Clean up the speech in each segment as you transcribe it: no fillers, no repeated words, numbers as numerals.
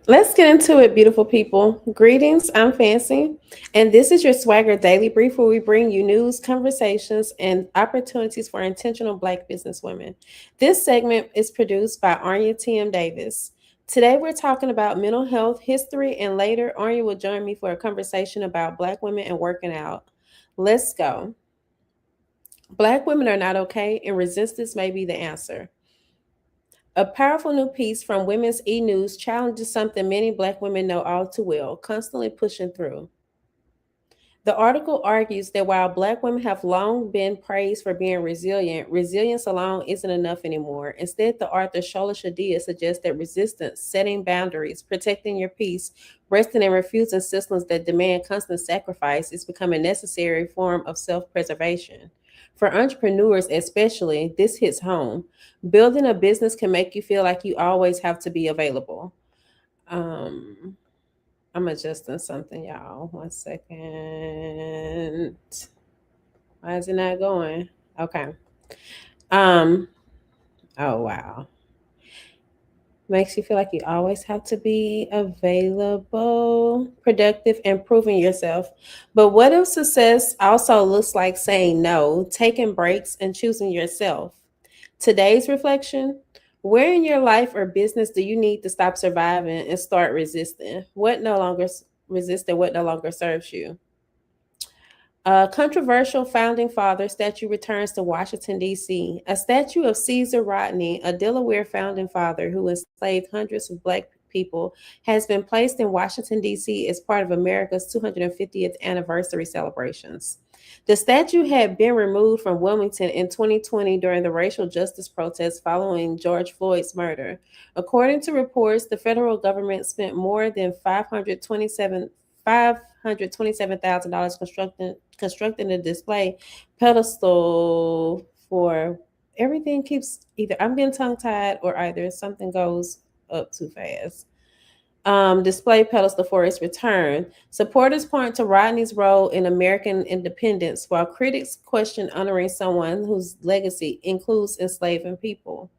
Let's get into it, beautiful people. Greetings, I'm Fancy, and this is your SwagHer Daily Brief where we bring you news, conversations, and opportunities for intentional Black businesswomen. This segment is produced by Arnya T.M. Davis. Today, we're talking about mental health, history, and later, Arnya will join me for a conversation about Black women and working out. Let's go. Black women are not okay, and resistance may be the answer. A powerful new piece from Women's eNews challenges something many Black women know all too well, constantly pushing through. The article argues that while Black women have long been praised for being resilient, resilience alone isn't enough anymore. Instead, the author Shola Shadia suggests that resistance, setting boundaries, protecting your peace, resting and refusing systems that demand constant sacrifice is becoming a necessary form of self preservation. For entrepreneurs, especially, this hits home. Building a business can make you feel like you always have to be available. Um, I'm adjusting something, y'all. 1 second. Why is it not going? Okay. Um. Oh wow. Makes you feel like you always have to be available, productive, and proving yourself. But what if success also looks like saying no, taking breaks, and choosing yourself? Today's reflection: where in your life or business do you need to stop surviving and start resisting? What no longer resist and what no longer serves you? A controversial founding father statue returns to Washington, D.C. A statue of Caesar Rodney, a Delaware founding father who enslaved hundreds of Black people, has been placed in Washington, D.C. as part of America's 250th anniversary celebrations. The statue had been removed from Wilmington in 2020 during the racial justice protests following George Floyd's murder. According to reports, the federal government spent more than 527,000 dollars constructing a display pedestal for everything keeps either I'm being tongue tied or either something goes up too fast. Display pedestal for its return. Supporters point to Rodney's role in American independence, while critics question honoring someone whose legacy includes enslaving people.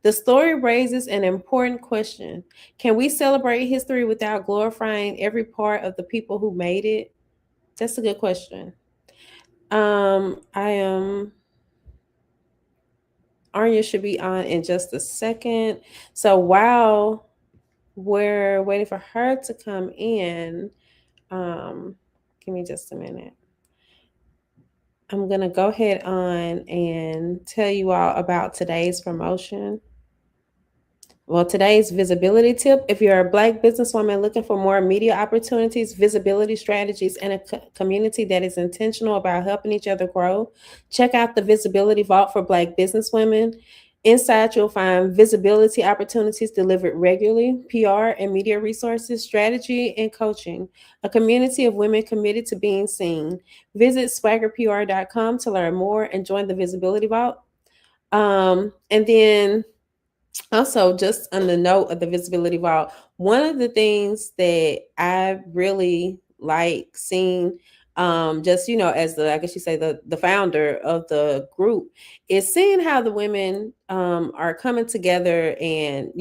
The story raises an important question. Can we celebrate history without glorifying every part of the people who made it? That's a good question. I am Arnya should be on in just a second. So while we're waiting for her to come in, um, give me just a minute. I'm gonna go ahead on and tell you all about today's promotion. Well, today's visibility tip: if you're a Black businesswoman looking for more media opportunities, visibility strategies, and a community that is intentional about helping each other grow, check out the Visibility Vault for Black businesswomen. Inside, you'll find visibility opportunities delivered regularly, PR and media resources, strategy, and coaching. A community of women committed to being seen. Visit swaggerpr.com to learn more and join the Visibility Vault. And then also, just on the note of the Visibility Vault, one of the things that I really like seeing, just as the I guess you say the founder of the group, is seeing how the women are coming together and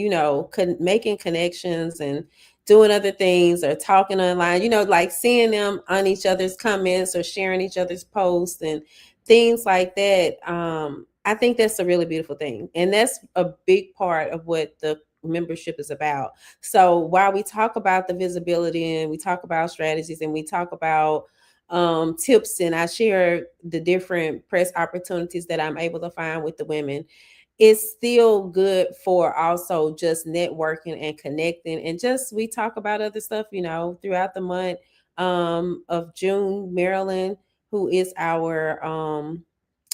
making connections and doing other things or talking online. Like seeing them on each other's comments or sharing each other's posts and things like that. I think that's a really beautiful thing. And that's a big part of what the membership is about. So while we talk about the visibility and we talk about strategies and we talk about tips and I share the different press opportunities that I'm able to find with the women, it's still good for also just networking and connecting. And just we talk about other stuff, throughout the month of June. Marilyn, who is our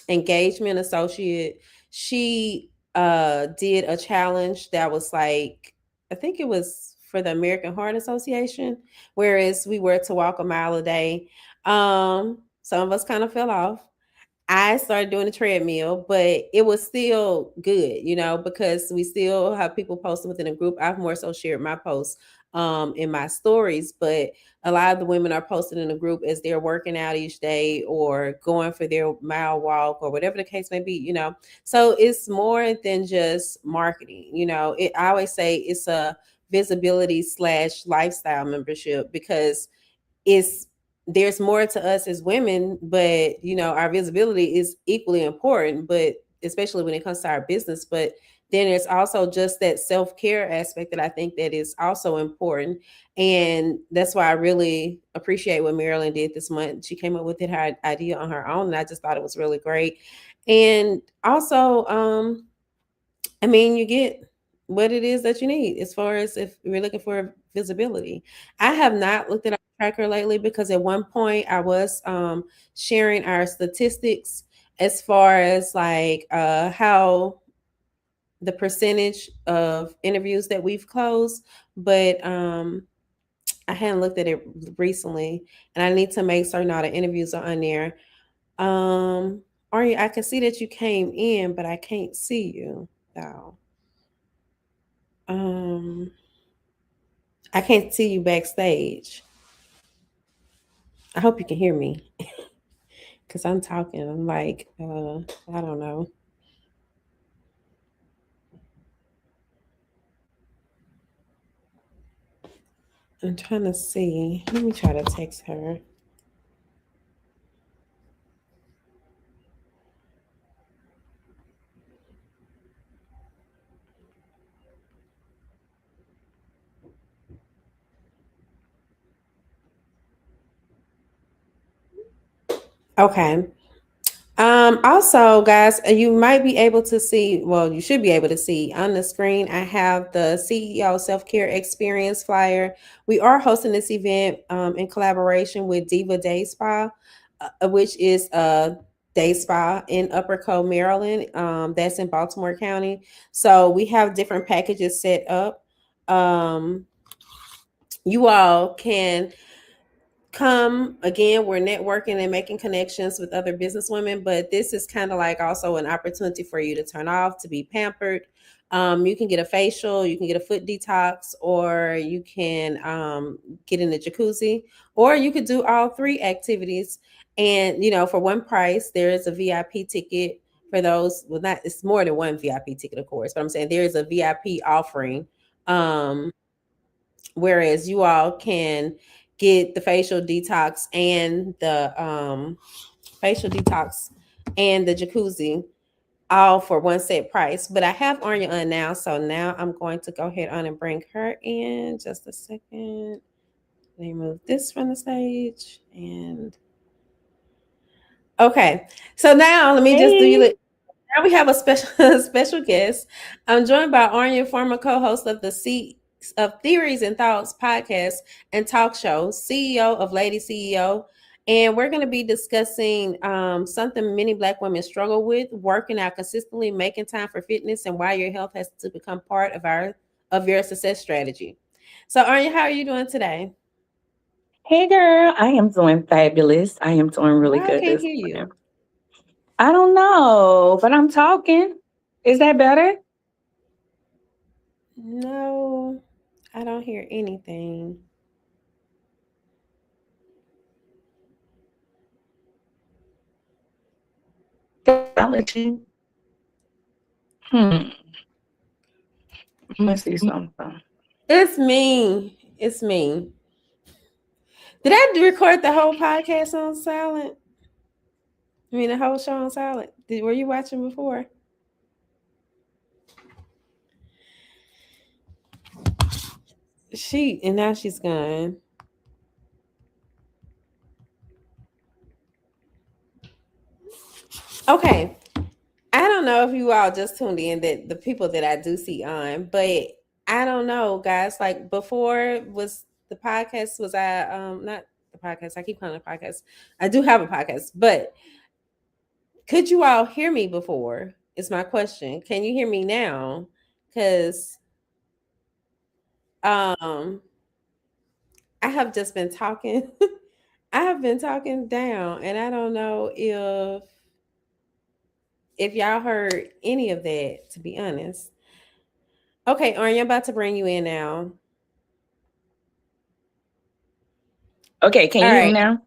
engagement associate, she did a challenge that was like, I think it was for the American Heart Association, whereas we were to walk a mile a day. Some of us kind of fell off. I started doing the treadmill, but it was still good, because we still have people posting within a group. I've more so shared my posts in my stories, but a lot of the women are posting in a group as they're working out each day or going for their mile walk or whatever the case may be. So it's more than just marketing. I always say it's a visibility slash lifestyle membership, because it's there's more to us as women, but our visibility is equally important, but especially when it comes to our business. But then there's also just that self-care aspect that I think that is also important. And that's why I really appreciate what Marilyn did this month. She came up with her idea on her own, and I just thought it was really great. And also, I mean, you get what it is that you need as far as if you're looking for visibility. I have not looked at our tracker lately, because at one point I was sharing our statistics as far as like how the percentage of interviews that we've closed, but I hadn't looked at it recently, and I need to make certain all the interviews are on there. Um, Arya, I can see that you came in, but I can't see you though. Um, I can't see you backstage. I hope you can hear me because I'm talking. I'm like, I don't know. I'm trying to see. Let me try to text her. Okay. Also, guys, you might be able to see, well, you should be able to see on the screen. I have the CEO Self Care Experience flyer. We are hosting this event in collaboration with Diva Day Spa, which is a day spa in Upper Co, Maryland. That's in Baltimore County. So we have different packages set up. Um, you all can come again. We're networking and making connections with other business women, but this is kind of like also an opportunity for you to turn off, to be pampered. You can get a facial, you can get a foot detox, or you can get in the jacuzzi, or you could do all three activities. And for one price, there is a VIP ticket for those. Well, not, it's more than one VIP ticket, of course, but I'm saying there is a VIP offering. um Whereas you all can get the facial detox and the jacuzzi all for one set price. But I have Arnya on now, so now I'm going to go ahead on and bring her in. Just a second. Let me move this from the stage. And okay, so now let me just do you. Hey, Now we have a special special guest. I'm joined by Arnya, former co-host of the Seats of Theories and Thoughts podcast and talk show, CEO of Lady CEO. And we're going to be discussing something many Black women struggle with: working out consistently, making time for fitness, and why your health has to become part of your success strategy. So, Arnya, how are you doing today? hey, girl. I am doing fabulous. I am doing really Why I good can't this hear morning. you? I don't know, but I'm talking. Is that better? No, I don't hear anything. Technology. Hmm. Let me see something. It's me. It's me. Did I record the whole podcast on silent? I mean, the whole show on silent. Were you watching before? And now she's gone. Okay. I don't know if you all just tuned in, that the people that I do see on, but I don't know, guys. Like before was the podcast, was I not the podcast, I keep calling it a podcast. I do have a podcast, but could you all hear me before? Is my question. Can you hear me now? Because um I have just been talking. I have been talking down, and I don't know if y'all heard any of that, to be honest. Okay, Arnie, I'm about to bring you in now. Okay, can All you hear me right. now?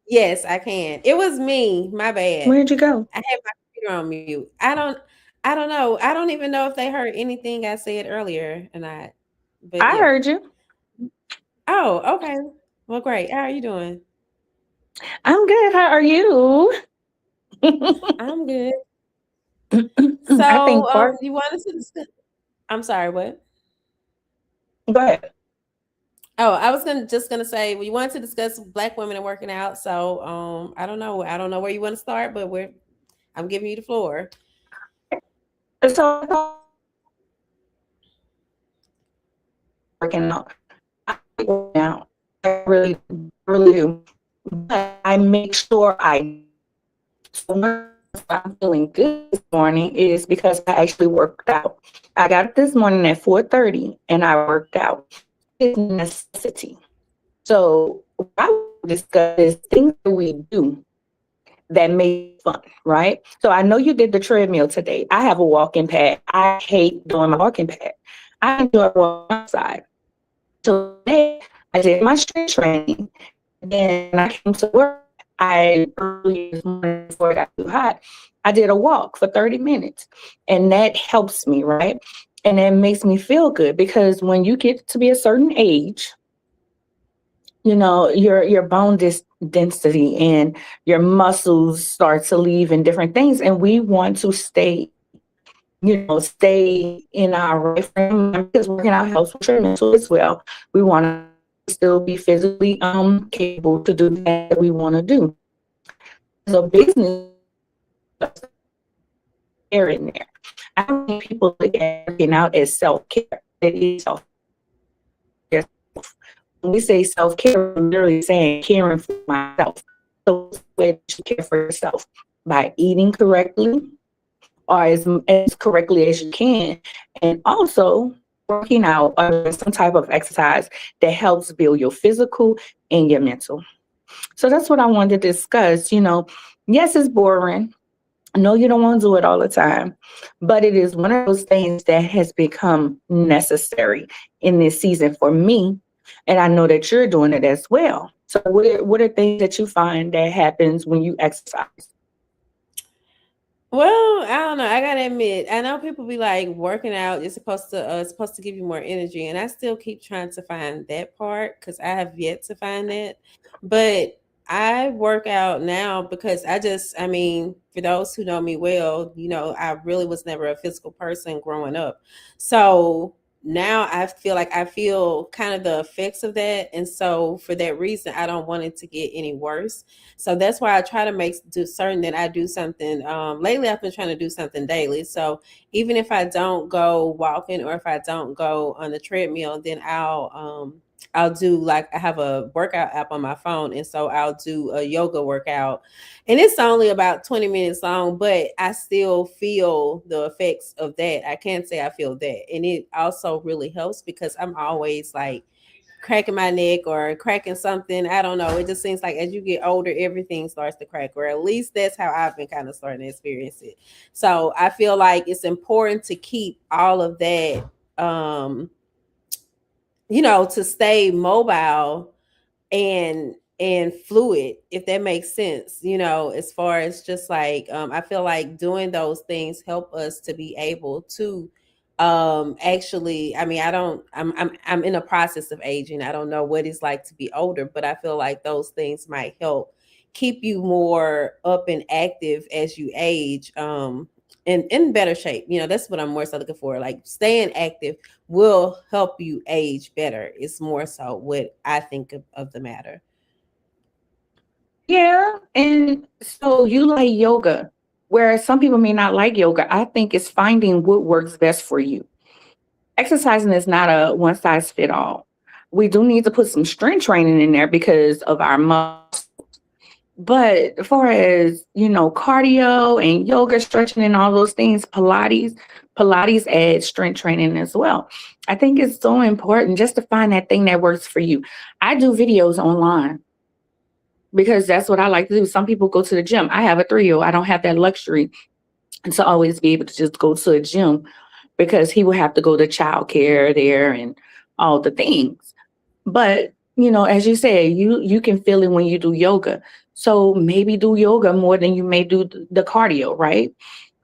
Yes, I can. It was me. My bad. Where'd you go? I had my computer on mute. I don't know. I don't even know if they heard anything I said earlier or not. But I yeah. heard you. Oh, okay. Well, great. How are you doing? I'm good. How are you? I'm good. I So, think part. you wanted to discuss. I'm sorry. What? Go ahead. Oh, I was gonna say we wanted to discuss black women and working out. So, I don't know. I don't know where you want to start, but we're. I'm giving you the floor. So working out. I like working out. I really do. But I make sure I. So one of the reasons why I'm feeling good this morning is because I actually worked out. I got up this morning at 4:30 and I worked out. It's a necessity. So what I want to discuss is things that we do that make it fun, right? So I know you did the treadmill today. I have a walking pad. I hate doing my walking pad. I enjoy walking outside. So today I did my strength training. And then when I came to work, I early this morning before it got too hot, I did a walk for 30 minutes. And that helps me, right? And it makes me feel good because when you get to be a certain age, your density and your muscles start to leave and different things, and we want to stay in our right frame of mind because working out helps with your mental as well. We want to still be physically capable to do that we want to do. As a business care in there, I don't think people look at working out as self-care. It is self-care. When we say self-care, we're literally saying caring for myself. So it's the way that you care for yourself by eating correctly or as correctly as you can, and also working out or doing some type of exercise that helps build your physical and your mental. So that's what I wanted to discuss. Yes, it's boring. No, you don't want to do it all the time, but it is one of those things that has become necessary in this season for me. And I know that you're doing it as well. So what are things that you find that happens when you exercise? Well, I don't know. I gotta admit, I know people be like working out is supposed to give you more energy, and I still keep trying to find that part because I have yet to find that. But I work out now because I mean, for those who know me well, I really was never a physical person growing up, so now I feel like I feel kind of the effects of that, and so for that reason, I don't want it to get any worse. So that's why I try to make do certain that I do something. Lately, I've been trying to do something daily. So even if I don't go walking or if I don't go on the treadmill, then I'll do like I have a workout app on my phone, and so I'll do a yoga workout, and it's only about 20 minutes long, but I still feel the effects of that. I can't say I feel that, and it also really helps because I'm always like cracking my neck or cracking something. I don't know. It just seems like as you get older, everything starts to crack, or at least that's how I've been kind of starting to experience it. So I feel like it's important to keep all of that, um, to stay mobile and fluid, if that makes sense, as far as just like I feel like doing those things help us to be able to actually, I mean, I'm in a process of aging. I don't know what it's like to be older, but I feel like those things might help keep you more up and active as you age, and in better shape. That's what I'm more so looking for. Like staying active will help you age better. It's more so what I think of the matter. Yeah. And so you like yoga, whereas some people may not like yoga. I think it's finding what works best for you. Exercising is not a one size fit all. We do need to put some strength training in there because of our muscles. But as far as, cardio and yoga, stretching and all those things, Pilates adds strength training as well. I think it's so important just to find that thing that works for you. I do videos online because that's what I like to do. Some people go to the gym. I have a 3-year-old. I don't have that luxury to always be able to just go to a gym because he would have to go to childcare there and all the things. But, as you said, you can feel it when you do yoga. So maybe do yoga more than you may do the cardio, right?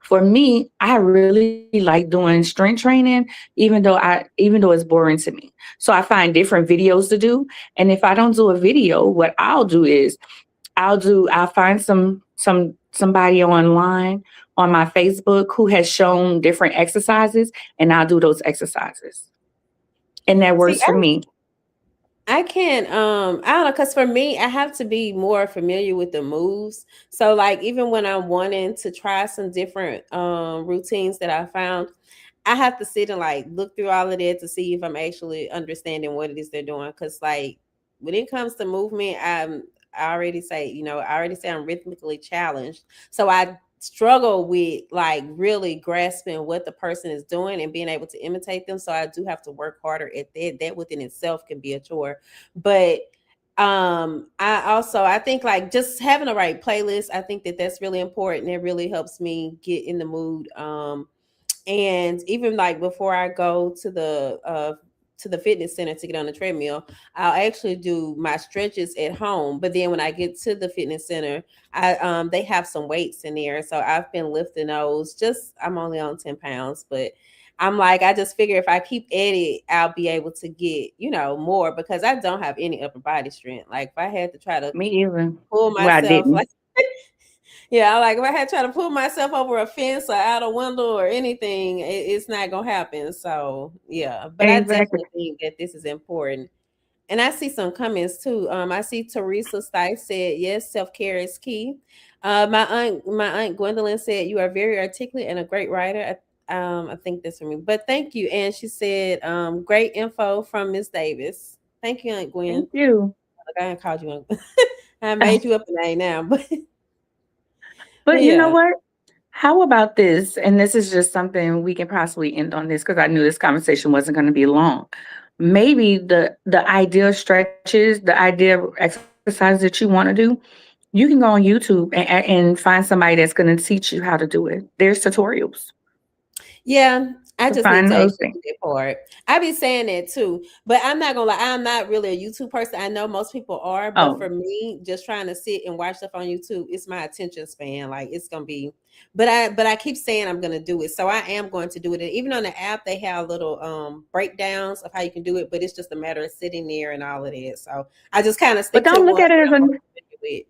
For me, I really like doing strength training, even though it's boring to me. So I find different videos to do. And if I don't do a video, what I'll do is I'll find somebody online on my Facebook who has shown different exercises, and I'll do those exercises. And that See, works for me. I can't I don't know, because for me I have to be more familiar with the moves. So like even when I'm wanting to try some different routines that I found, I have to sit and like look through all of that to see if I'm actually understanding what it is they're doing. Cause like when it comes to movement, I already say, I already say I'm rhythmically challenged. So I struggle with like really grasping what the person is doing and being able to imitate them. So I do have to work harder at that. That within itself can be a chore. But I think like just having the right playlist, I think that that's really important. It really helps me get in the mood. And even like before I go to the fitness center to get on the treadmill, I'll actually do my stretches at home. But then when I get to the fitness center, I they have some weights in there, so I've been lifting those. Just I'm only on 10 pounds, but I'm like I just figure if I keep at it, I'll be able to get more because I don't have any upper body strength. Like if I had to try to Me either. pull Well, I myself didn't. like yeah, like if I had to try to pull myself over a fence or out a window or anything, it's not gonna happen. So yeah, but I Exactly. definitely think that this is important. And I see some comments too. I see Teresa Stice said, "Yes, self care is key." My aunt Gwendolyn said, "You are very articulate and a great writer." I think that's for me, but thank you. And she said, "Great info from Miss Davis." Thank you, Aunt Gwen. Thank you. Like, I called you. I made you up a name now, but But you know yeah. what? How about this? And this is just something we can possibly end on this because I knew this conversation wasn't going to be long. Maybe the ideal stretches, the ideal exercise that you want to do, you can go on YouTube and find somebody that's going to teach you how to do it. There's tutorials Yeah, I to just need find to those actually things. do that part. I be saying that too, but I'm not gonna lie. I'm not really a YouTube person. I know most people are, but Oh, for me, just trying to sit and watch stuff on YouTube, it's my attention span. Like it's gonna be, but I keep saying I'm gonna do it, so I am going to do it. And even on the app, they have little breakdowns of how you can do it, but it's just a matter of sitting there and all of that. So I just kind of but stick to the don't look ones at it that as I'm a most familiar with.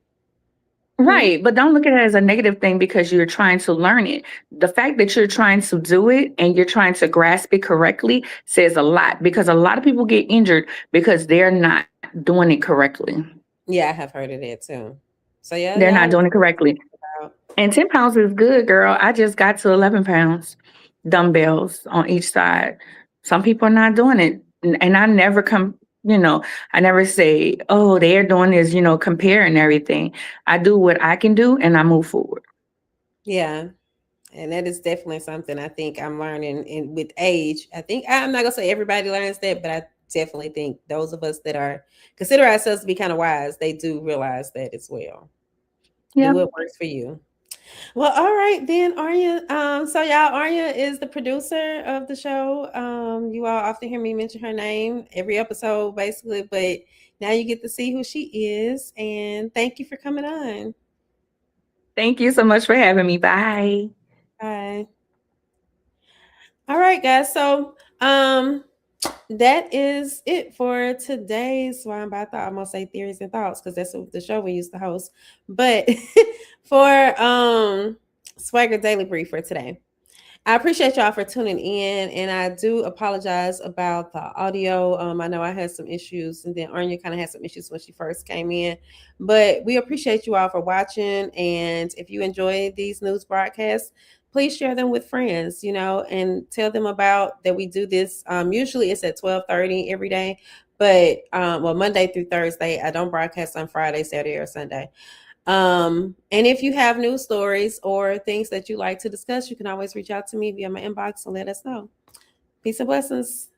Hmm? right, but don't look at it as a negative thing because you're trying to learn it. The fact that you're trying to do it and you're trying to grasp it correctly says a lot because a lot of people get injured because they're not doing it correctly. Yeah, I have heard of that too. So yeah, They're y'all not need doing to it correctly. check it out. And 10 pounds is good, girl. I just got to 11 pounds, dumbbells on each side. Some people are not doing it. And I never I never say, oh, they're doing this, comparing everything. I do what I can do and I move forward. Yeah. And that is definitely something I think I'm learning and with age. I think I'm not gonna say everybody learns that, but I definitely think those of us that are consider ourselves to be kind of wise, they do realize that as well. Do Yeah. what works for you. Well, all right then, Arnya. So y'all, Arnya is the producer of the show. You all often hear me mention her name every episode, basically, but now you get to see who she is. And thank you for coming on. Thank you so much for having me. Bye. Bye. All right, guys. So that is it for today's Swine. But I thought I'm gonna say theories and thoughts because that's the show we used to host. But for Swagger Daily Brief for today. I appreciate y'all for tuning in, and I do apologize about the audio. I know I had some issues, and then Arnya kind of had some issues when she first came in, but we appreciate you all for watching. And if you enjoy these news broadcasts, please share them with friends, and tell them about that we do this. Usually it's at 12:30 every day, but well, Monday through Thursday. I don't broadcast on Friday, Saturday, or Sunday. And if you have news stories or things that you like to discuss, you can always reach out to me via my inbox and let us know. Peace and blessings.